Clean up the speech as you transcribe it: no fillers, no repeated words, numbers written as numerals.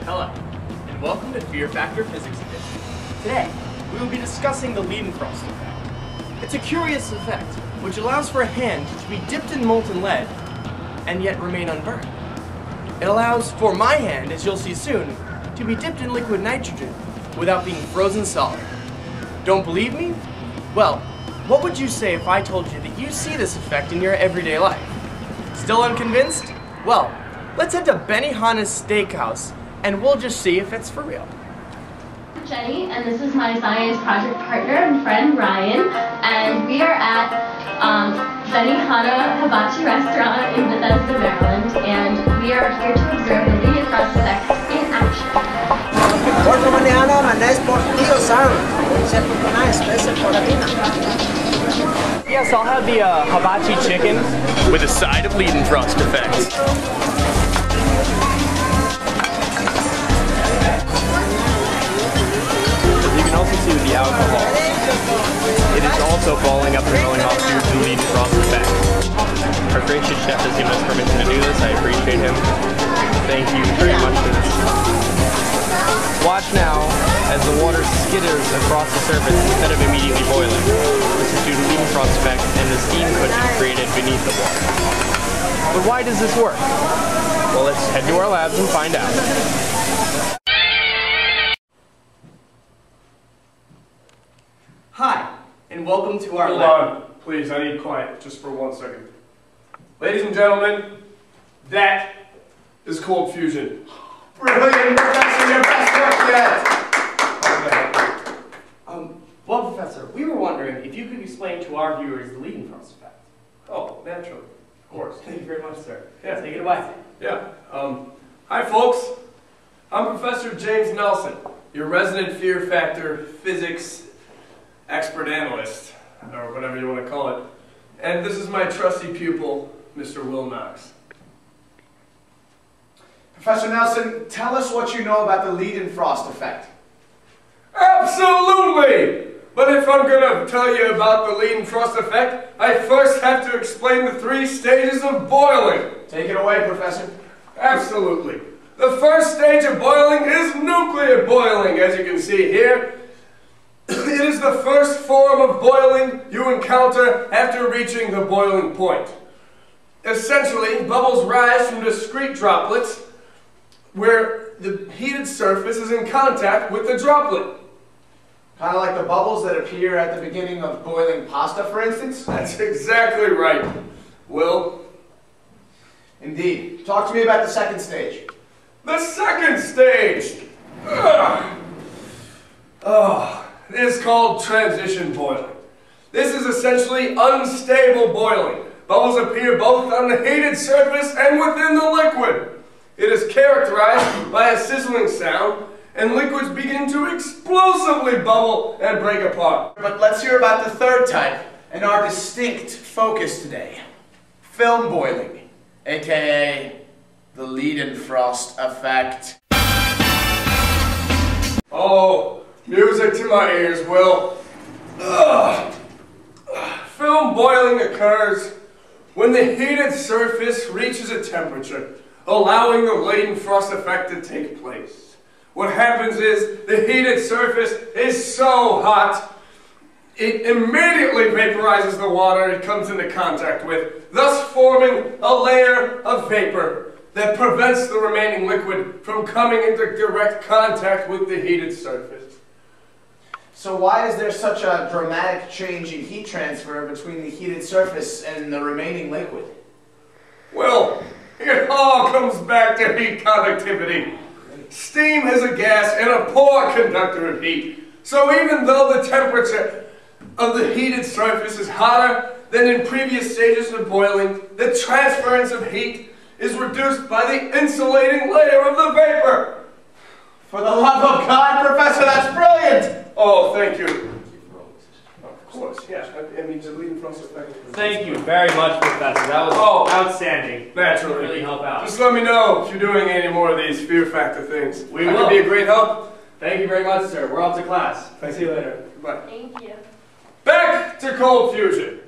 Hello, and welcome to Fear Factor Physics Edition. Today, we will be discussing the Leidenfrost Effect. It's a curious effect, which allows for a hand to be dipped in molten lead, and yet remain unburned. It allows for my hand, as you'll see soon, to be dipped in liquid nitrogen, without being frozen solid. Don't believe me? Well, what would you say if I told you that you see this effect in your everyday life? Still unconvinced? Well, let's head to Benihana's Steakhouse, and we'll just see if it's for real. I'm Jenny, and this is my science project partner and friend Ryan, and we are at Benihana Hibachi Restaurant in Bethesda, Maryland, and we are here to observe the Leidenfrost Effect in action. Porto Mariana, manés por tío, sir. Except for nice, especially for Latina. Yes, I'll have the hibachi chicken with a side of Leidenfrost Effect. You can also see with the alcohol, it is also balling up and rolling off due to the Leidenfrost Effect. Our gracious chef has given us permission to do this. I appreciate him. Thank you very much for this. Watch now as the water skitters across the surface instead of immediately boiling. This is due to Leidenfrost Effect and the steam cushion created beneath the water. But why does this work? Well, let's head to our labs and find out. Hi, and welcome to our lab. Hold on, please, I need quiet just for 1 second. Ladies and gentlemen, that is cold fusion. Brilliant, Professor, your best work yet! Well, Professor, we were wondering if you could explain to our viewers the Leidenfrost Effect. Oh, naturally, of course. Thank you very much, sir. Yeah. Take it away. Yeah, hi folks, I'm Professor James Nelson, your resident Fear Factor physics expert analyst, or whatever you want to call it. And this is my trusty pupil, Mr. Will Knox. Professor Nelson, tell us what you know about the Leidenfrost Effect. Absolutely! But if I'm going to tell you about the Leidenfrost Effect, I first have to explain the 3 stages of boiling. Take it away, Professor. Absolutely. The first stage of boiling is nuclear boiling, as you can see here. It is the first form of boiling you encounter after reaching the boiling point. Essentially, bubbles rise from discrete droplets where the heated surface is in contact with the droplet. Kind of like the bubbles that appear at the beginning of boiling pasta, for instance? That's exactly right, Will. Indeed. Talk to me about the second stage. The second stage! It is called transition boiling. This is essentially unstable boiling. Bubbles appear both on the heated surface and within the liquid. It is characterized by a sizzling sound, and liquids begin to explosively bubble and break apart. But let's hear about the third type and our distinct focus today. Film boiling, aka the Leidenfrost Effect. Oh, music to my ears, Will. Film boiling occurs when the heated surface reaches a temperature, allowing the Leidenfrost Effect to take place. What happens is the heated surface is so hot, it immediately vaporizes the water it comes into contact with, thus forming a layer of vapor that prevents the remaining liquid from coming into direct contact with the heated surface. So why is there such a dramatic change in heat transfer between the heated surface and the remaining liquid? Well, it all comes back to heat conductivity. Steam is a gas and a poor conductor of heat. So even though the temperature of the heated surface is hotter than in previous stages of boiling, the transference of heat is reduced by the insulating layer of the vapor. For the love of God, Professor, that's brilliant! Oh, thank you. Of course, yeah. I mean, the Leidenfrost Effect. Thank you very much, Professor. That was outstanding. Naturally. Really help out. Just let me know if you're doing any more of these Fear Factor things. We That will. could be a great help. Thank you very much, sir. We're off to class. Thank See you later. Goodbye. Thank you. Back to cold fusion.